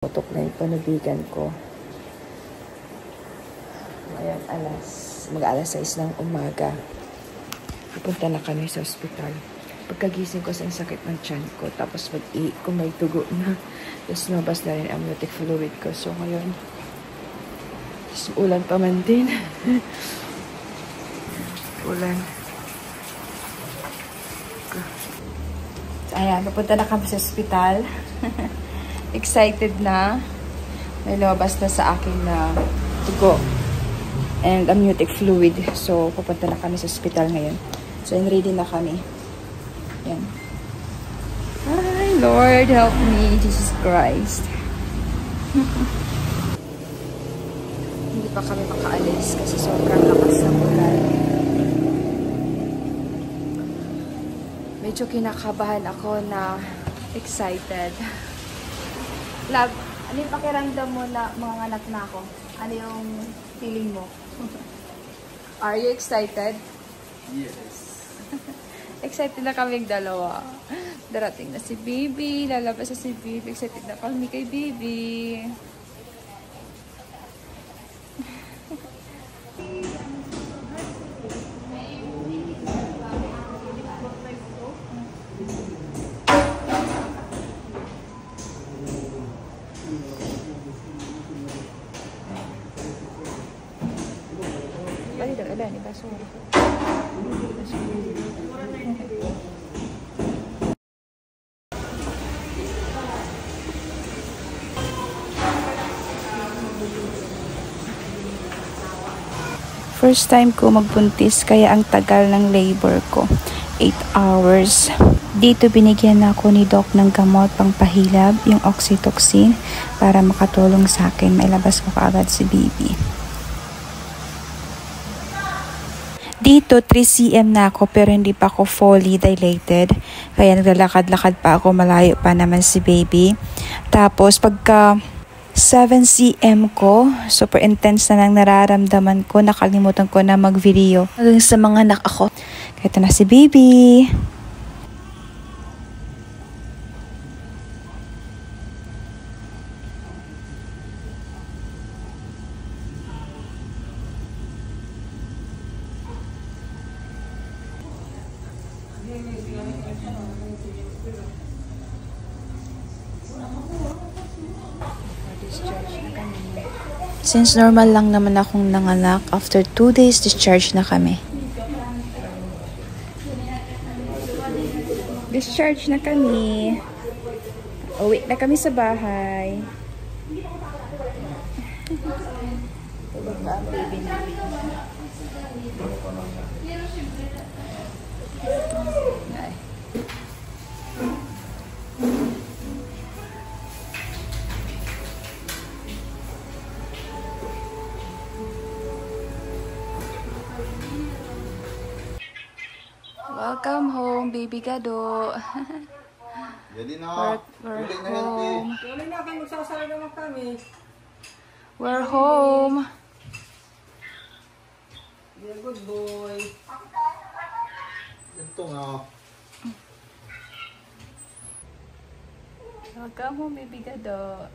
Putok na yung panubigan ko. Ngayon, mag-alas 6 ng umaga. Pupunta na kami sa ospital. Pagkagising ko sa sakit ng tiyan ko, tapos kung may tugo na, tapos mabas na rin amniotic fluid ko. So, ngayon, ulan pa man din. Ulan. Ayan, pupunta na kami sa ospital. Excited na. May lumabas na sa akin na tugo and amniotic fluid. So, pupunta na kami sa hospital ngayon. So, ready na kami. Yan. Ay, Lord, help me, Jesus Christ. Hindi pa kami makaalis kasi sobrang lakas ng ulan. Medyo kinakabahan ako na excited. Love, ano yung pakiramdam mo na mga anak na ako? Ano yung feeling mo? Are you excited? Yes. Excited na kaming dalawa. Darating na si Baby. Lalabas na si Baby. Excited na kami kay Baby. First time ko magbuntis kaya ang tagal ng labor ko. 8 hours. Dito binigyan ako ni Doc ng gamot pang pahilab, yung oxytocin, para makatulong sa akin. Mailabas ko kaagad si Baby. Dito 3 cm na ako pero hindi pa ako fully dilated. Kaya naglalakad-lakad pa ako, malayo pa naman si Baby. Tapos pagka 7 cm ko, super intense na nang nararamdaman ko. Nakalimutan ko na mag-video hanggang sa mga anak ako. Kaya ito na si Baby. Since normal lang naman akong nanganak, after 2 days, discharge na kami. Discharge na kami. Uwi na kami sa bahay. Tulog na ang baby namin. Welcome home, Baby Gado. Jadi na. We're home. Tuloy na kayo, magsasara naman kami. We're home. Yeah, good boy. Ito nga. Welcome home, Baby Gado.